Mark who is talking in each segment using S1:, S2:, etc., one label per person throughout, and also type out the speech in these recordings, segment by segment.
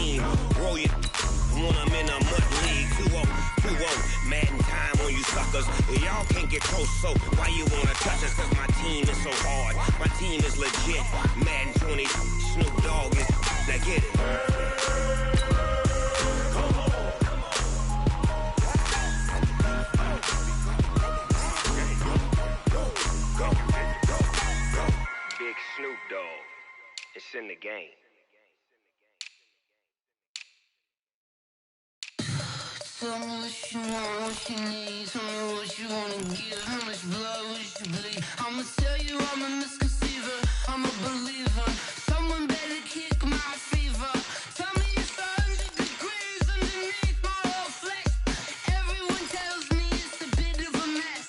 S1: team. Roll your when I'm in a mud league. 2-0, 2-0. Madden time on you suckers. Y'all can't get close, so why you wanna touch us? Cause my team is so hard. My team is legit. Madden 20, Snoop Dogg is. Now get it. Big Snoop Dogg. It's in the game.
S2: Tell me what you want, what you need. Tell me what you wanna give. How much blood would you bleed? I'ma tell you I'm a misconceiver. I'm a believer. Someone better kick my fever. Tell me it's 100 degrees underneath my whole flesh. Everyone tells me it's a bit of a mess.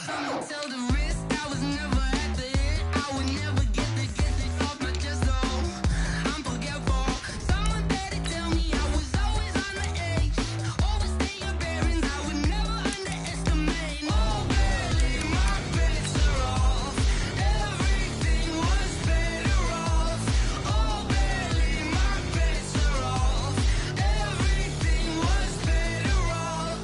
S2: I'ma tell the risk I was never at the end. I would never get this off my chest. Oh, I'm forgetful. Someone better tell me I was always on the edge. Overstay your bearings. I would never underestimate. Oh, barely my bets are off. Everything was better off. Oh, barely my bets are off. Everything was better off.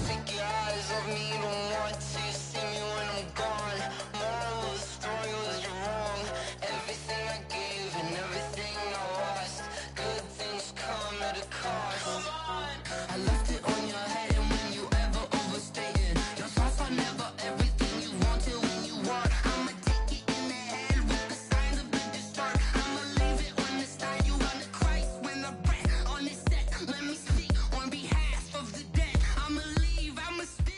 S2: Take your eyes off me, don't want to see me when I'm gone. Moral of the story was you're wrong. Everything I gave and everything I lost. Good things come at a cost. I left it on your head, and when you ever overstated, your thoughts are never everything you wanted when you want. I'ma take it in the head with the signs of the distort. I'ma leave it on the side. You run the Christ when the breath on this set. Let me speak on behalf of the dead. I'ma leave, I'ma speak.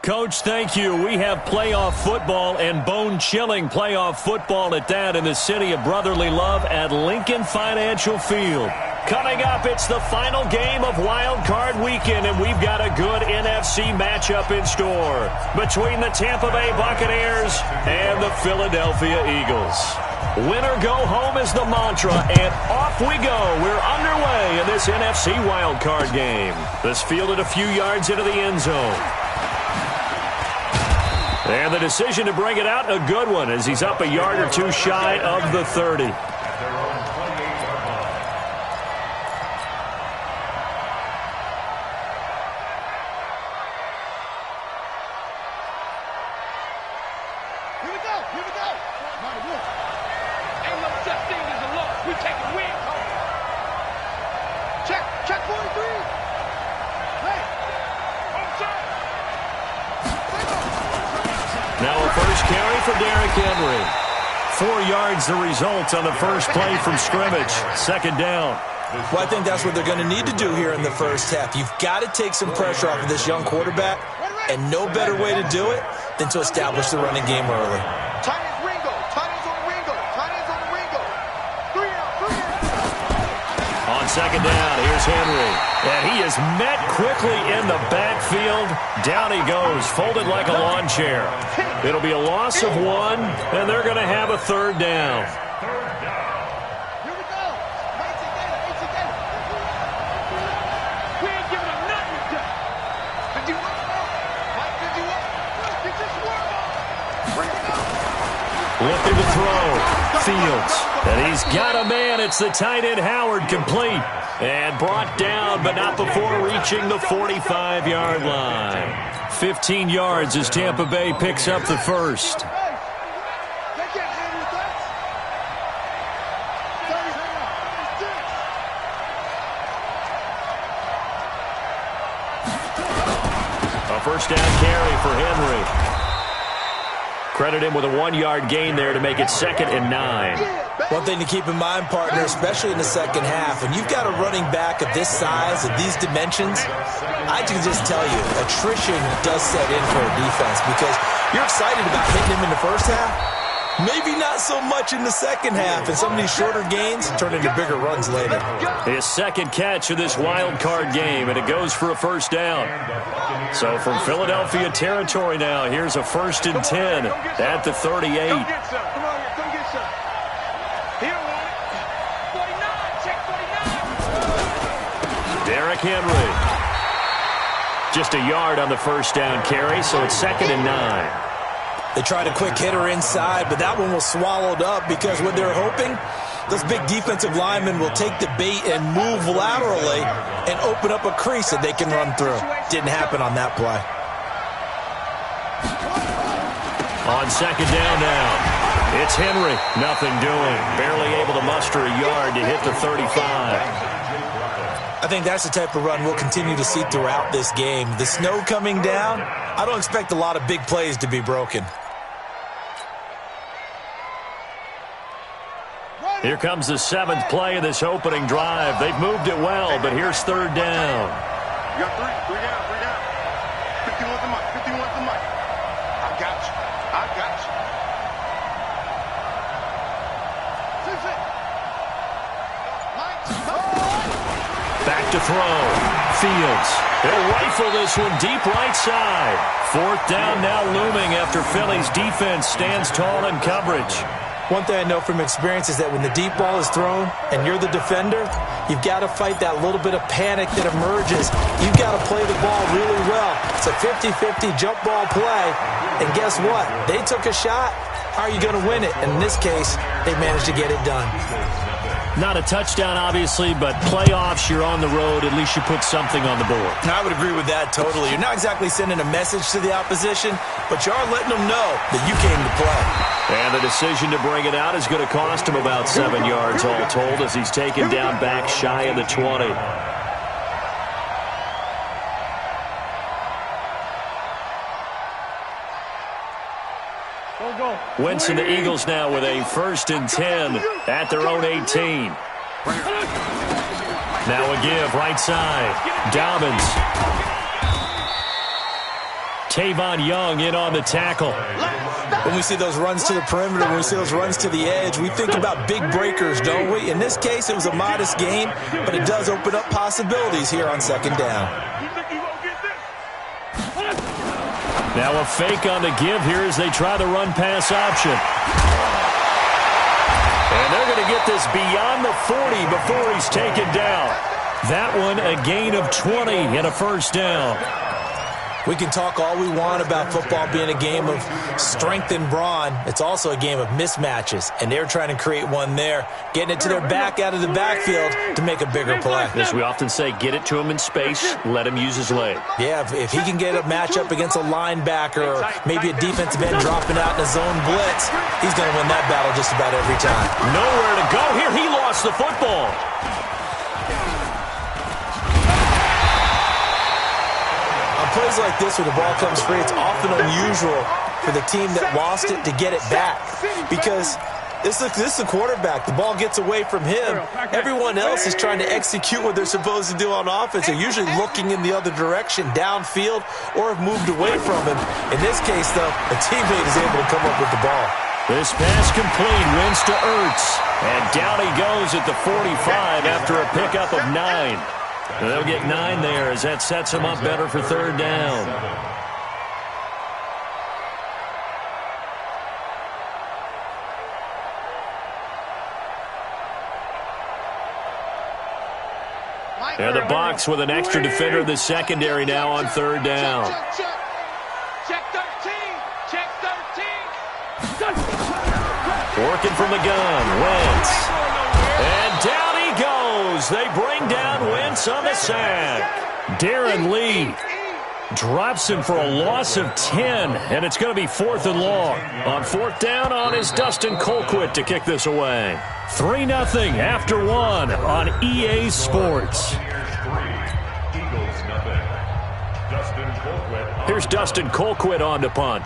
S3: Coach, thank you. We have playoff football and bone-chilling playoff football at that in the city of brotherly love at Lincoln Financial Field. Coming up, it's the final game of Wild Card Weekend, and we've got a good NFC matchup in store between the Tampa Bay Buccaneers and the Philadelphia Eagles. Winner go home is the mantra, and off we go. We're underway in this NFC Wild Card game. This fielded a few yards into the end zone. And the decision to bring it out, a good one, as he's up a yard or two shy of the 30.
S4: Here we go. Ain't no such thing as a loss. We take a win, coach. Check 43. Hey.
S3: Now a first carry for Derrick Henry. 4 yards the result on the first play from scrimmage. Second down.
S5: Well, I think that's what they're going to need to do here in the first half. You've got to take some pressure off of this young quarterback, and no better way to do it than to establish the running game early.
S4: Tight ends Ringo. Tight ends on Ringo. Tight ends on Ringo. 3 out.
S3: On second down, here's Henry. And he is met quickly in the backfield. Down he goes, folded like a lawn chair. It'll be a loss of 1, and they're going to have a third down.
S4: Here we go. We ain't giving up nothing today. 51. Mike 51. Get this work. Bring it up.
S3: Looking to throw. Fields. And he's got a man. It's the tight end Howard, complete. And brought down, but not before reaching the 45-yard line. 15 yards as Tampa Bay picks up the first. A first down carry for Henry. Credit him with a 1-yard gain there to make it 2nd and 9.
S5: One thing to keep in mind, partner, especially in the second half, when you've got a running back of this size, of these dimensions, I can just tell you, attrition does set in for a defense because you're excited about hitting him in the first half. Maybe not so much in the second half, and some of these shorter gains turn into bigger runs later.
S3: His second catch of this wild card game, and it goes for a first down. So from Philadelphia territory now, here's a 1st and 10 at the 38.
S4: Come on here, come get some. Here, 49, check 49.
S3: Derrick Henry. Just a yard on the first down carry, so it's 2nd and 9.
S5: They tried a quick hitter inside, but that one was swallowed up because what they're hoping, those big defensive linemen will take the bait and move laterally and open up a crease that they can run through. Didn't happen on that play.
S3: On second down now, it's Henry. Nothing doing. Barely able to muster a yard to hit the 35.
S5: I think that's the type of run we'll continue to see throughout this game. The snow coming down, I don't expect a lot of big plays to be broken.
S3: Here comes the 7th play of this opening drive. They've moved it well, but here's third down.
S4: You got three down. 51's the mic, 51's the mic. I got you.
S3: Back to throw. Fields. They'll rifle this one deep right side. Fourth down now looming after Philly's defense stands tall in coverage.
S5: One thing I know from experience is that when the deep ball is thrown and you're the defender, you've got to fight that little bit of panic that emerges. You've got to play the ball really well. It's a 50-50 jump ball play. And guess what? They took a shot. How are you going to win it? And in this case, they managed to get it done.
S3: Not a touchdown, obviously, but playoffs, you're on the road. At least you put something on the board.
S5: I would agree with that totally. You're not exactly sending a message to the opposition, but you are letting them know that you came to play.
S3: And the decision to bring it out is going to cost him about 7 yards all told as he's taken down back shy of the 20. Wentz and the Eagles now with a 1st and 10 at their own 18. Now a give right side. Dobbins. Tavon Young in on the tackle.
S5: When we see those runs to the perimeter, when we see those runs to the edge, we think about big breakers, don't we? In this case, it was a modest gain, but it does open up possibilities here on second down.
S3: Now a fake on the give here as they try the run-pass option. And they're going to get this beyond the 40 before he's taken down. That one a gain of 20 and a 1st down.
S5: We can talk all we want about football being a game of strength and brawn. It's also a game of mismatches, and they're trying to create one there, getting it to their back out of the backfield to make a bigger play.
S3: As we often say, get it to him in space, let him use his leg.
S5: Yeah, if he can get a matchup against a linebacker or maybe a defensive end dropping out in a zone blitz, he's going to win that battle just about every time.
S3: Nowhere to go here. He lost the football.
S5: Plays like this where the ball comes free, it's often unusual for the team that lost it to get it back because this is the quarterback. The ball gets away from him. Everyone else is trying to execute what they're supposed to do on offense. They're usually looking in the other direction, downfield, or have moved away from him. In this case, though, a teammate is able to come up with the ball.
S3: This pass complete, wins to Ertz. And down he goes at the 45 after a pickup of 9. They'll get 9 there as that sets them up better for third down. And the Bucs with an extra defender in the secondary now on third down.
S4: Check 13. Check 13.
S3: Working from the gun, Wentz. And down he goes. They bring down Wentz on the sack. Darren Lee drops him for a loss of 10, and it's going to be 4th and long. On 4th down on is Dustin Colquitt to kick this away. 3-0 after 1 on EA Sports. Here's Dustin Colquitt on to punt.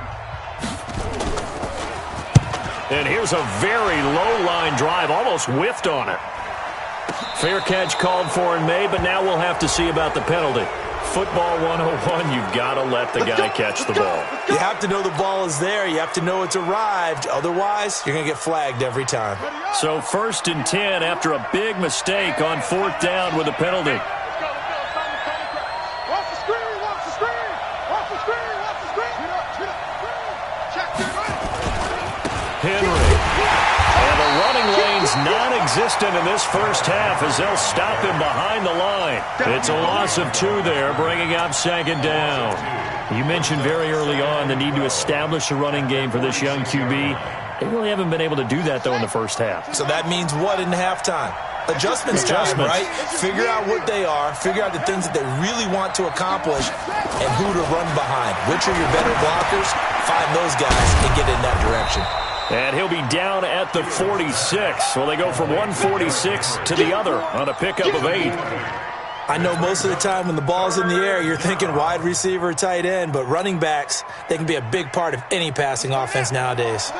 S3: And here's a very low-line drive, almost whiffed on it. Fair catch called for and made, but now we'll have to see about the penalty. Football 101, you've got to let the guy catch the ball.
S5: You have to know the ball is there. You have to know it's arrived. Otherwise, you're going to get flagged every time.
S3: So 1st and 10 after a big mistake on 4th down with a penalty. Henry. And the running lane's non-existent in this first half as they'll stop him behind the line. It's a loss of 2 there, bringing up 2nd down. You mentioned very early on the need to establish a running game for this young QB. They really haven't been able to do that, though, in the first half.
S5: So that means what in halftime? Adjustments time, right? Figure out what they are, figure out the things that they really want to accomplish, and who to run behind. Which are your better blockers? Find those guys and get in that direction.
S3: And he'll be down at the 46. Well, they go from 146 to the other on a pickup of 8.
S5: I know most of the time when the ball's in the air, you're thinking wide receiver, tight end, but running backs, they can be a big part of any passing offense nowadays.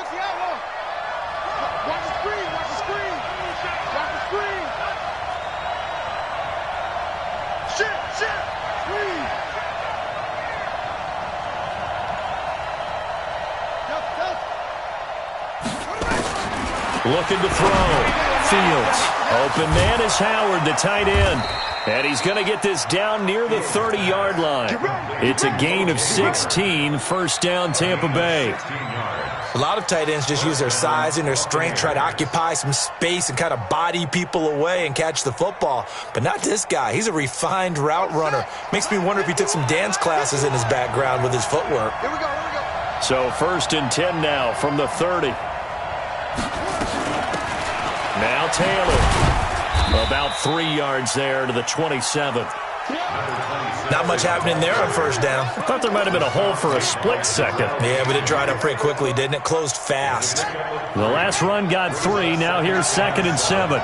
S3: Looking to throw. Fields. Open man is Howard, the tight end. And he's going to get this down near the 30-yard line. It's a gain of 16, first down Tampa Bay.
S5: A lot of tight ends just use their size and their strength, try to occupy some space and kind of body people away and catch the football. But not this guy. He's a refined route runner. Makes me wonder if he took some dance classes in his background with his footwork.
S4: Here we go.
S3: So first and 10 now from the 30. Now Taylor. About 3 yards there to the 27th.
S5: Not much happening there on first down.
S3: I thought there might have been a hole for a split second.
S5: Yeah, but it dried up pretty quickly, didn't it? Closed fast.
S3: The last run got 3. Now here's 2nd and 7.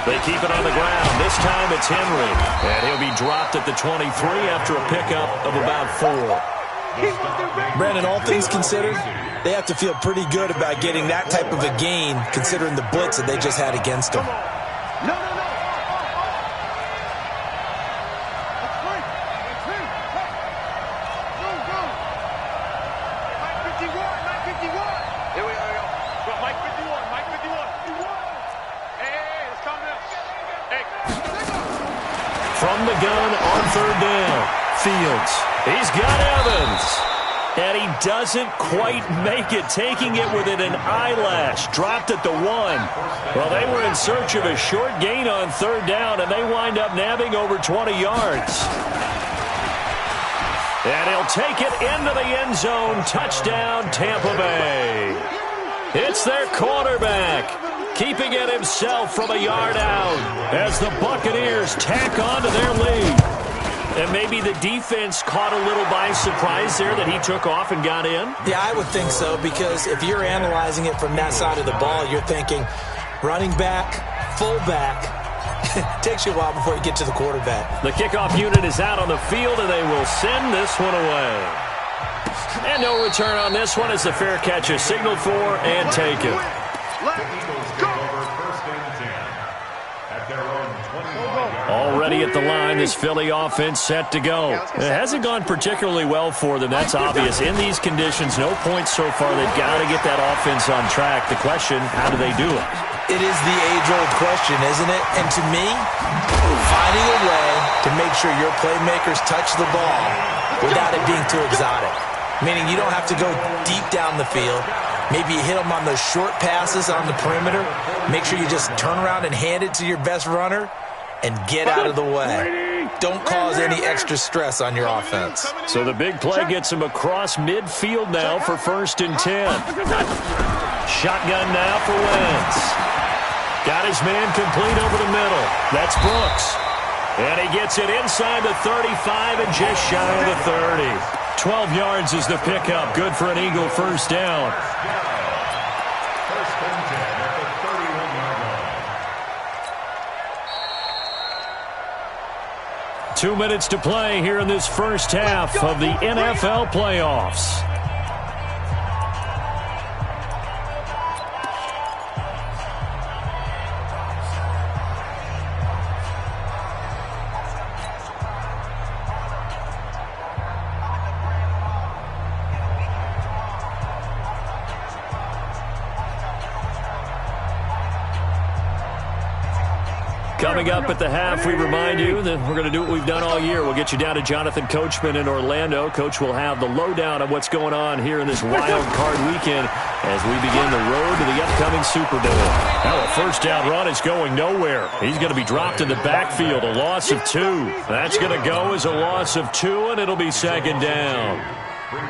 S3: They keep it on the ground. This time it's Henry. And he'll be dropped at the 23 after a pickup of about 4.
S5: Brandon, all things considered, they have to feel pretty good about getting that type of a gain considering the blitz that they just had against them.
S4: No. Go. Mike 51. Here we go. Mike 51. Hey, let's calm down. Hey.
S3: From the gun on third down. Fields. He's got Evans. And he doesn't quite make it, taking it within an eyelash. Dropped at the 1. Well, they were in search of a short gain on third down, and they wind up nabbing over 20 yards. And he'll take it into the end zone. Touchdown, Tampa Bay. It's their quarterback, keeping it himself from a yard out as the Buccaneers tack on to their lead. And maybe the defense caught a little by surprise there that he took off and got in?
S5: Yeah, I would think so, because if you're analyzing it from that side of the ball, you're thinking running back, fullback. It takes you a while before you get to the quarterback.
S3: The kickoff unit is out on the field, and they will send this one away. And no return on this one as the fair catch is signaled for and taken. Already at the line, this Philly offense set to go. It hasn't gone particularly well for them. That's obvious. In these conditions, no points so far. They've got to get that offense on track. The question, how do they do it?
S5: It is the age-old question, isn't it? And to me, finding a way to make sure your playmakers touch the ball without it being too exotic. Meaning you don't have to go deep down the field. Maybe you hit them on those short passes on the perimeter. Make sure you just turn around and hand it to your best runner and get out of the way. Don't cause any extra stress on your offense.
S3: So the big play gets him across midfield now for 1st and 10. Shotgun now for Wentz. Got his man complete over the middle. That's Brooks. And he gets it inside the 35 and just shy of the 30. 12 yards is the pickup. Good for an Eagle first down. 2 minutes to play here in this first half of the NFL playoffs. Coming up at the half, we remind you that we're going to do what we've done all year. We'll get you down to Jonathan Coachman in Orlando. Coach will have the lowdown of what's going on here in this wild card weekend as we begin the road to the upcoming Super Bowl. Now a first down run is going nowhere. He's going to be dropped in the backfield, a loss of 2. That's going to go as a loss of 2, and it'll be second down.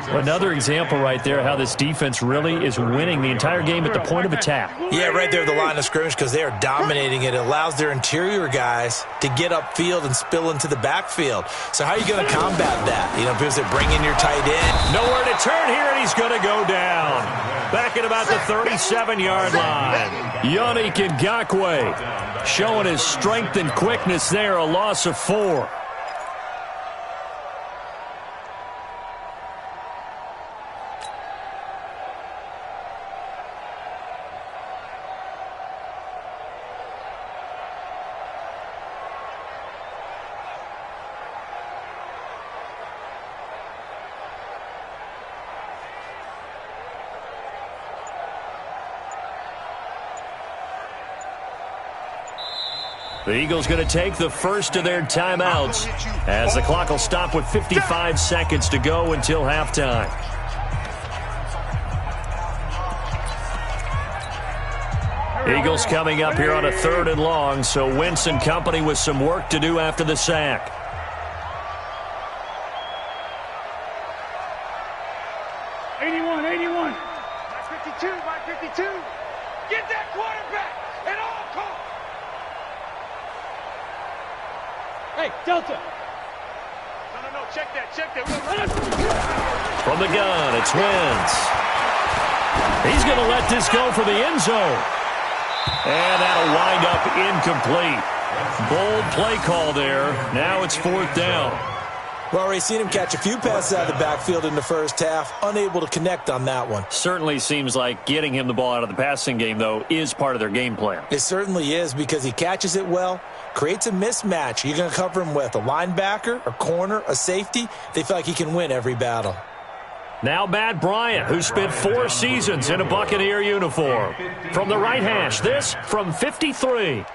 S3: Another example right there how this defense really is winning the entire game at the point of attack.
S5: Yeah, right there at the line of scrimmage because they are dominating it. It allows their interior guys to get upfield and spill into the backfield. So how are you going to combat that? You know, because they bring in your tight end.
S3: Nowhere to turn here, and he's going to go down. Back at about the 37-yard line. Yannick Ngakoue showing his strength and quickness there, a loss of 4. The Eagles going to take the first of their timeouts as the clock will stop with 55 seconds to go until halftime. Eagles coming up here on a 3rd and long, so Wentz and company with some work to do after the sack.
S4: By 52. Get that quarterback at all costs. Hey, Delta. No. Check that.
S3: From the gun, it's Wentz. He's going to let this go for the end zone. And that'll wind up incomplete. Bold play call there. Now it's 4th down.
S5: Well, already seen him catch a few passes out of the backfield in the first half. Unable to connect on that one.
S3: Certainly seems like getting him the ball out of the passing game, though, is part of their game plan.
S5: It certainly is because he catches it well, creates a mismatch. You're going to cover him with a linebacker, a corner, a safety. They feel like he can win every battle.
S3: Now Matt Bryant, who spent 4 seasons in a Buccaneer uniform. From the right hash, this from 53.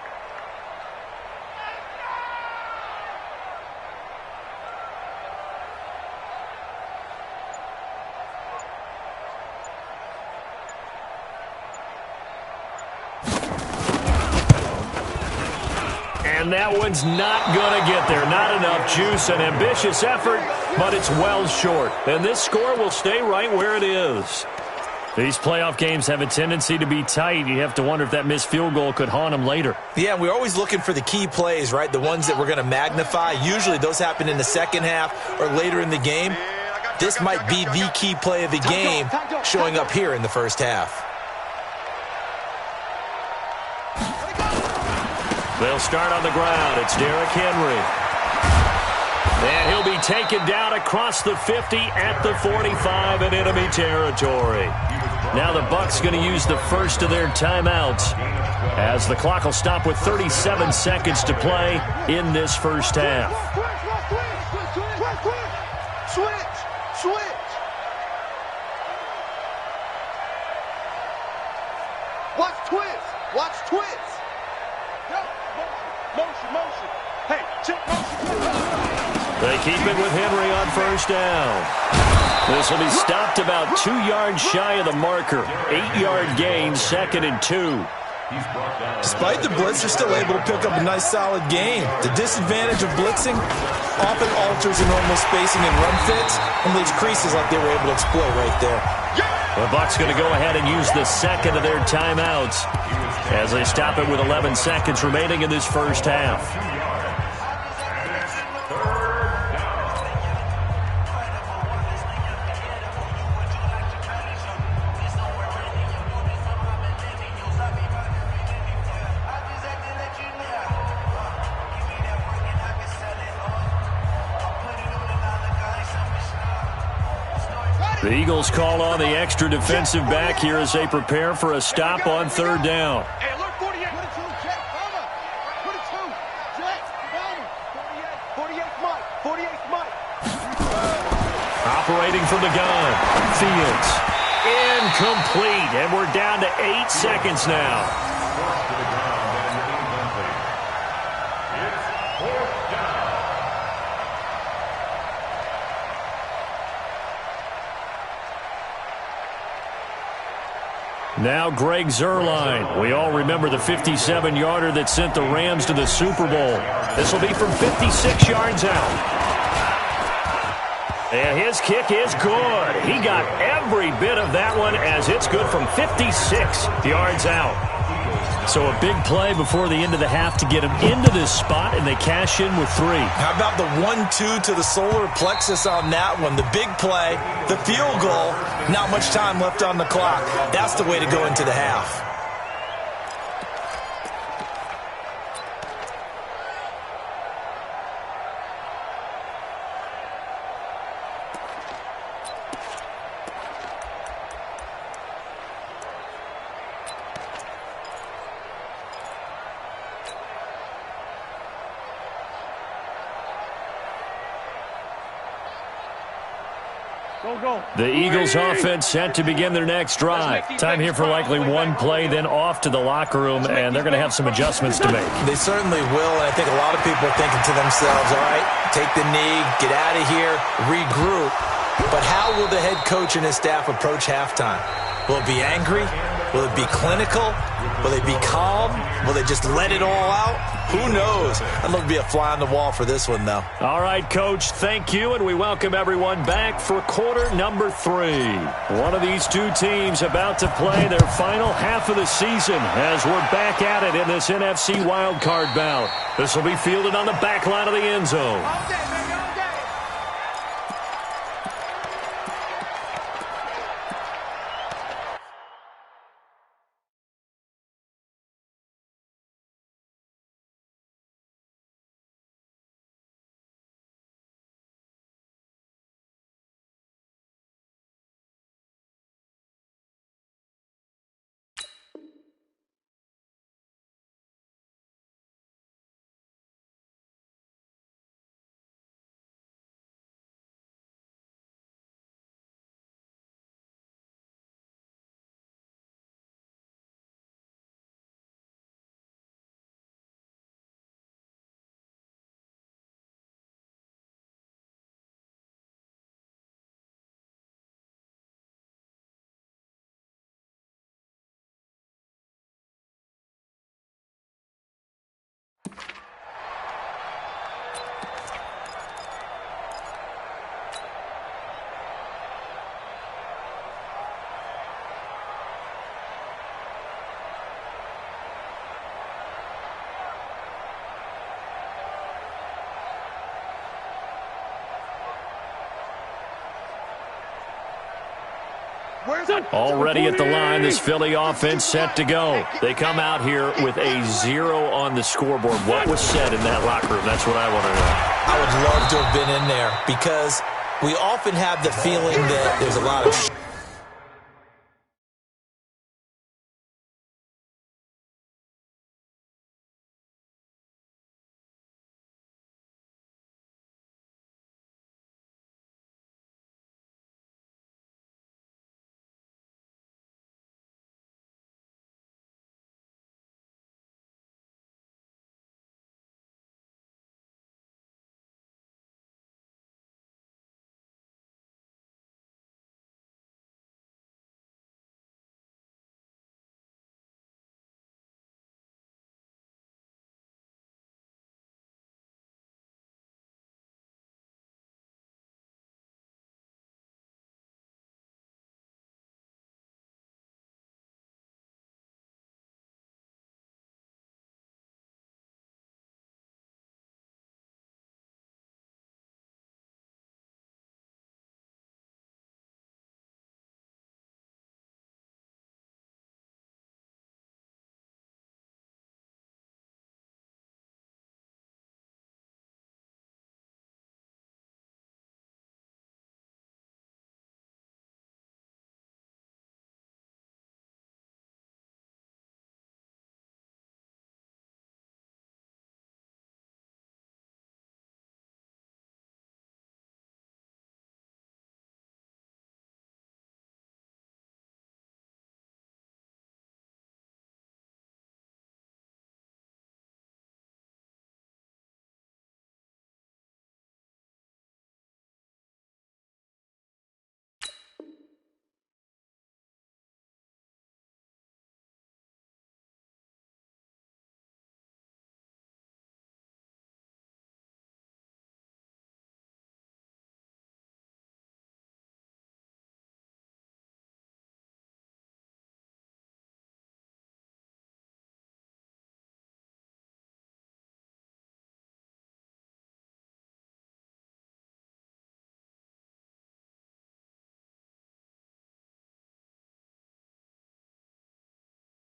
S3: And that one's not going to get there. Not enough juice, an ambitious effort, but it's well short. And this score will stay right where it is. These playoff games have a tendency to be tight. You have to wonder if that missed field goal could haunt them later.
S5: Yeah, we're always looking for the key plays, right? The ones that we're going to magnify. Usually those happen in the second half or later in the game. This might be the key play of the game showing up here in the first half.
S3: They'll start on the ground. It's Derrick Henry. And he'll be taken down across the 50 at the 45 in enemy territory. Now the Bucs going to use the first of their timeouts as the clock will stop with 37 seconds to play in this first half.
S4: Switch. Watch twist. Motion. Hey, check motion.
S3: They keep it with Henry on first down. This will be stopped about 2 yards shy of the marker. 8-yard gain, 2nd and 2.
S5: Despite the blitz, they're still able to pick up a nice solid gain. The disadvantage of blitzing often alters the normal spacing and run fits and leaves creases like they were able to exploit right there.
S3: The Bucs going to go ahead and use the second of their timeouts as they stop it with 11 seconds remaining in this first half. The Eagles call on the extra defensive back here as they prepare for a stop on 3rd down.
S4: Hey, look, 48. 48 Mike.
S3: Operating from the gun. Fields. Incomplete. And we're down to 8 seconds now. Now Greg Zuerlein. We all remember the 57-yarder that sent the Rams to the Super Bowl. This will be from 56 yards out. And his kick is good. He got every bit of that one as it's good from 56 yards out. So a big play before the end of the half to get him into this spot, and they cash in with 3.
S5: How about the 1-2 to the solar plexus on that one? The big play, the field goal, not much time left on the clock. That's the way to go into the half.
S3: The Eagles offense set to begin their next drive. Time here for likely one play, then off to the locker room, and they're going to have some adjustments to make.
S5: They certainly will, and I think a lot of people are thinking to themselves, all right, take the knee, get out of here, regroup. But how will the head coach and his staff approach halftime? Will it be angry? Will it be clinical? Will they be calm? Will they just let it all out? Who knows? I'd love to be a fly on the wall for this one, though.
S3: All right, Coach, thank you, and we welcome everyone back for quarter number 3. One of these two teams about to play their final half of the season as we're back at it in this NFC wildcard bout. This will be fielded on the back line of the end zone. Already at the line, this Philly offense set to go. They come out here with a 0 on the scoreboard. What was said in that locker room? That's what I want to know.
S5: I would love to have been in there because we often have the feeling that there's a lot of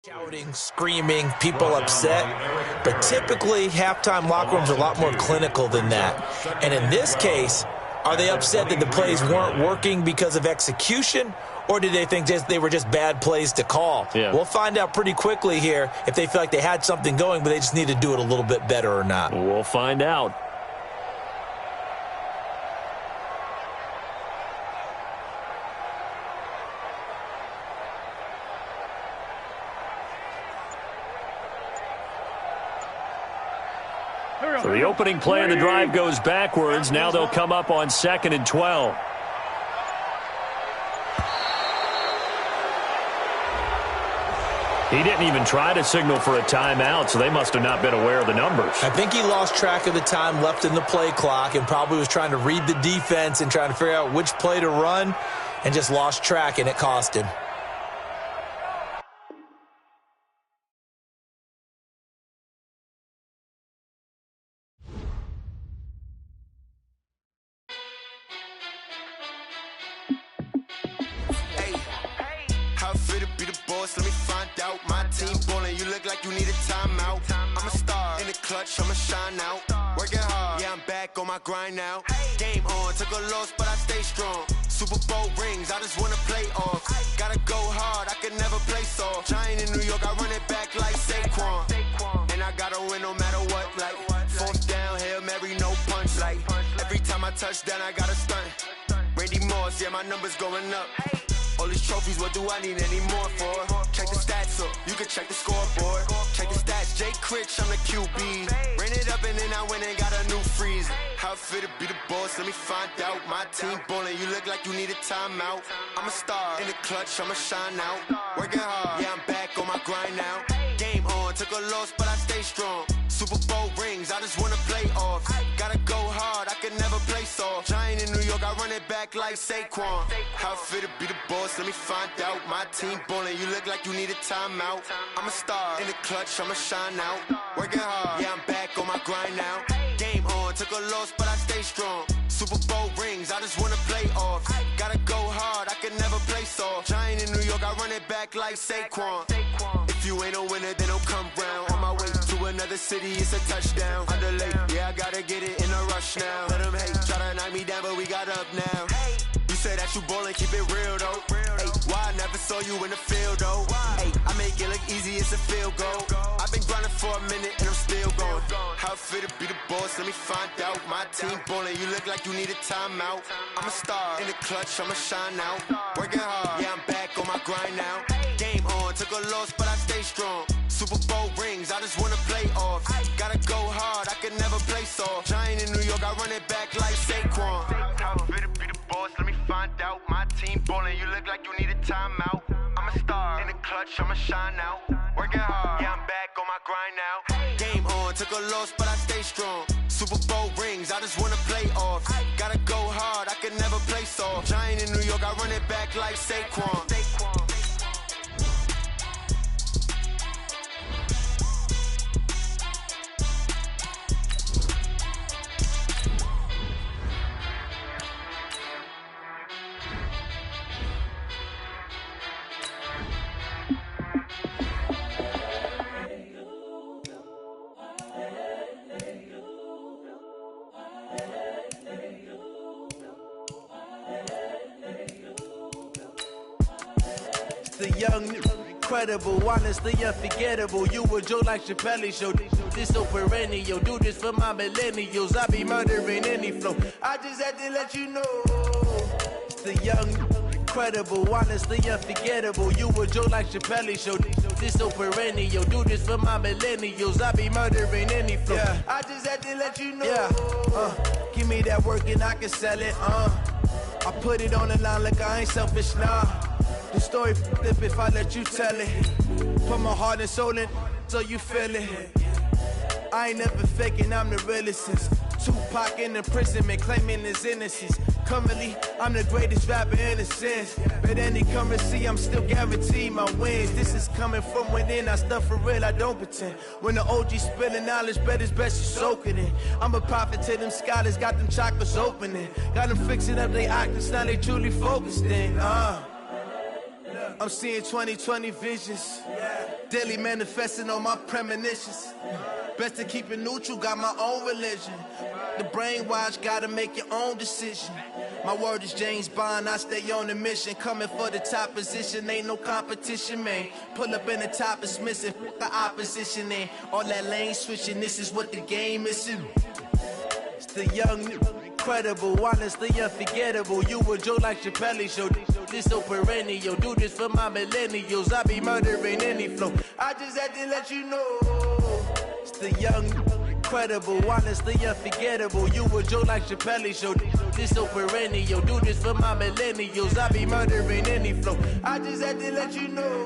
S5: Shouting, screaming, people upset. But typically, halftime locker rooms are a lot more clinical than that. And in this case, are they upset that the plays weren't working because of execution, or did they think they were just bad plays to call?
S3: Yeah.
S5: We'll find out pretty quickly here if they feel like they had something going, but they just need to do it a little bit better or not.
S3: We'll find out. So the opening play of the drive goes backwards. Now they'll come up on 2nd and 12. He didn't even try to signal for a timeout, so they must have not been aware of the numbers.
S5: I think he lost track of the time left in the play clock and probably was trying to read the defense and trying to figure out which play to run and just lost track, and it cost him.
S6: Let me find out. My team ballin', you look like you need a timeout. I'm a star in the clutch, I'ma shine out. Working hard, yeah, I'm back on my grind now. Game on, took a loss, but I stay strong. Super Bowl rings, I just wanna play off. Gotta go hard, I can never play soft. Giant in New York, I run it back like Saquon. And I gotta win no matter what, like 4th down, Hail Mary, no punch. Like every time I touch down, I gotta stunt. Randy Moss, yeah, my numbers going up. All these trophies, what do I need any more for? Check the stats up, you can check the scoreboard. Check the stats, Jay Critch, I'm the QB. Ran it up and then I went and got a new freeze. How it fit to be the boss, let me find out. My team ballin', you look like you need a timeout. I'm a star in the clutch, I'ma shine out. Working hard, yeah, I'm back on my grind now. Game on, took a loss, but I stay strong. Super Bowl rings, I just wanna play off. Gotta go hard, I can never play soft. Giant in New York, I run it back like Saquon. How it fit to be the boss, let me find out. My team ballin', you look like you need a timeout. I'm a star in the clutch, I'ma shine out. Working hard, yeah, I'm back on my grind now. Game on, took a loss, but I stay strong. Super Bowl rings, I just wanna play off. Gotta go hard, I can never play soft. Giant in New York, I run it back like Saquon. If you ain't a winner, then don't come round. On my way to another city, it's a touchdown. Underlay, yeah, I gotta get it in a rush now. Let them hate, try to knock me down, but we got up now. You say that you ballin', keep it real though. Ay, why I never saw you in the field though? Ay, I make it look easy, it's a field goal. I've been grinding for a minute and I'm still going. How it fit to be the boss, let me find out. My team ballin', you look like you need a timeout. I'm a star in the clutch, I'ma shine out. Working hard, yeah, I'm back on my grind now. Game on, took a loss, but I stay strong. Super Bowl rings, I just wanna play off. Gotta go hard, I can never play soft. Giant in New York, I run it back like Saquon. How it fit to be the boss, let me find out. My team ballin', you look like you need a timeout. I'm a star in the clutch, I'ma shine out. Working hard, yeah, I'm back on my grind now. Game on, took a loss, but I stay strong. Super Bowl rings, I just wanna play off. Gotta go hard, I can never play soft. Giant in New York, I run it back like Saquon.
S7: The young, incredible, honestly unforgettable. You a Joe like Chappelle show. This so perennial. Do this for my millennials. I be murdering any flow. I just had to let you know. The young, incredible, honestly unforgettable. You a Joe like Chappelle show. This so perennial. Do this for my millennials. I be murdering any flow. Yeah. I just had to let you know. Yeah. Give me that work and I can sell it. I put it on the line like I ain't selfish, nah. The story flip if I let you tell it. Put my heart and soul in so you feel it. I ain't never faking, I'm the realest since Tupac in imprisonment, claiming his innocence. Currently, I'm the greatest rapper in a sense. But any currency, I'm still guaranteed my wins. This is coming from within, I stuff for real, I don't pretend. When the OG spilling knowledge, bet it's best you soak it in. I'm a prophet to them scholars, got them chakras opening. Got them fixing up they octaves, now they truly focused in. I'm seeing 20/20 visions. Daily manifesting on my premonitions. Best to keep it neutral, got my own religion. The brainwash, gotta make your own decision. My word is James Bond, I stay on the mission. Coming for the top position, ain't no competition, man. Pull up in the top, it's missing, the opposition in. All that lane switching, this is what the game is in. It's the young, incredible, honestly unforgettable. You a joke like Chappelle show. This so perennial, do this for my millennials. I be murdering any flow. I just had to let you know. It's the young, incredible, honestly unforgettable. You a joke like Chappelle show. This so perennial, do this for my millennials. I be murdering any flow. I just had to let you know.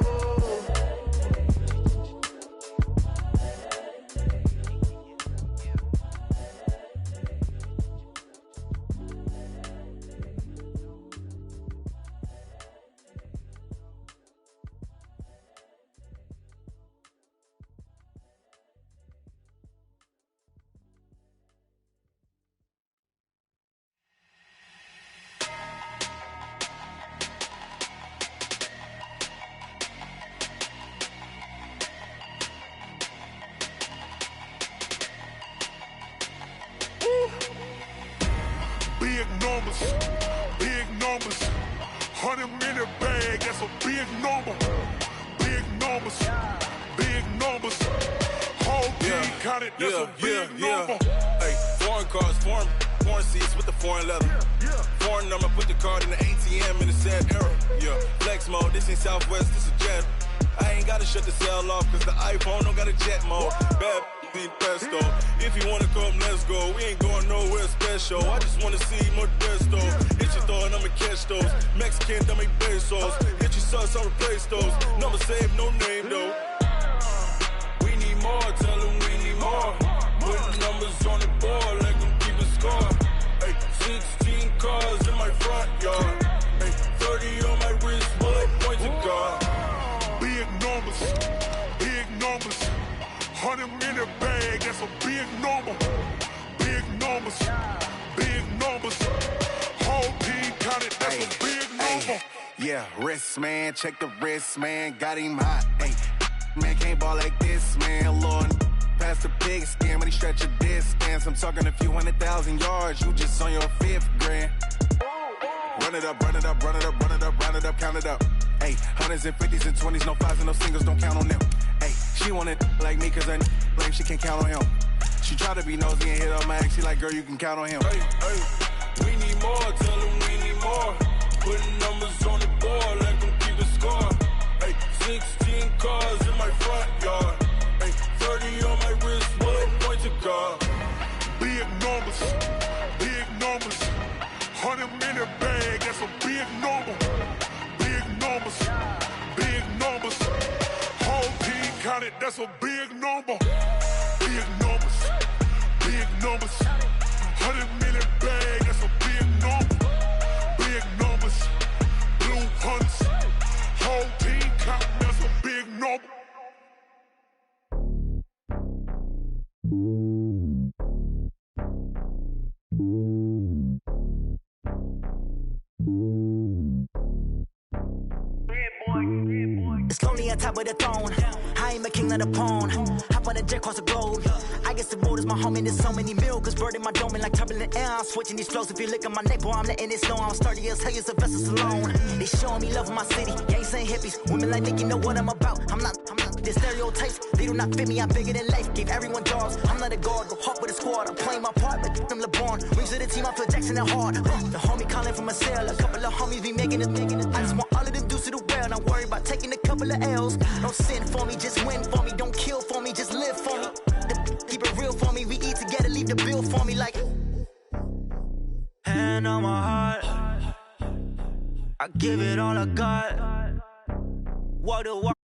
S8: Big numbers, 100-minute bag, that's a big number. Big numbers, whole team counted, that's a big number.
S9: Hey, foreign cars, foreign seats with the foreign leather. Foreign number, put the card in the ATM in the sad era. Yeah, flex mode, this ain't Southwest, this a jet. I ain't gotta shut the cell off, cause the iPhone don't got a jet mode. Bad need pesto. If you wanna come, let's go. We ain't going nowhere special. I just wanna see Modesto. Hit your thought, I'ma catch those. Mexican, I make pesos. Hit your sauce, I'll replace those. Number saved, no name though. We need more, tell them we need more. Put numbers on the board, let them keep a score. Hey, 16 cars in my front yard. Hey, 30 on my wrist, bullet points of God.
S8: Big numbers, 100-minute bag, that's a big number. Big numbers, whole team counted, that's a big number.
S6: Yeah, wrist man, check the wrist man, got him hot. Ay, man can't ball like this, man. Lord, past the pig skin, when he stretch a distance. I'm talking a few 100,000 yards, you just on your 5th grand. Run it up, count it up. Ay, hundreds and 50s and 20s, no 5s and no singles, don't count on them. Ay, she want it like me, cause her lame, she can't count on him. She try to be nosy and hit up my ex, she like, girl, you can count on him.
S9: Hey, we need more, tell them we need more. Putting numbers on the board, let them keep a score. Hey, 16 cars in my front yard. Hey, 30 on my wrist, bullet points of God.
S8: Big numbers, 100-minute bag, that's a big number. Big numbers, whole team counted, that's a big number. Big numbers, 100-minute bag, that's a big number. Big numbers, blue hunts, whole team counting, that's a big number.
S10: It's lonely on top of the throne. I ain't a king of the pawn. Hop on a jet across the globe. I guess the road is my home and there's so many miracles burning my dome like turbulent air. I'm switching these flows. If you look at my neck, boy, I'm letting it slow. I'm sturdy as hell, as Sylvester Stallone. They showing me love in my city. Gangsta and hippies. Women like Nick, you know what I'm about. I'm not the stereotypes. They do not fit me. I'm bigger than life. Gave everyone jobs. I'm not a guard. Go hard with a squad. I'm playing my part, but I'm LeBron. Rings to the team. I feel Jackson and hard. The homie calling from a cell. A couple of homies be making it. I just want all of them dudes to the well. Not worry about taking a couple of L's. Don't sin for me, just win for me. Don't kill for me, just live for me. Keep it real for me. We eat together, leave the bill for me like. Hand on my heart, I give it all I got. Walk the walk.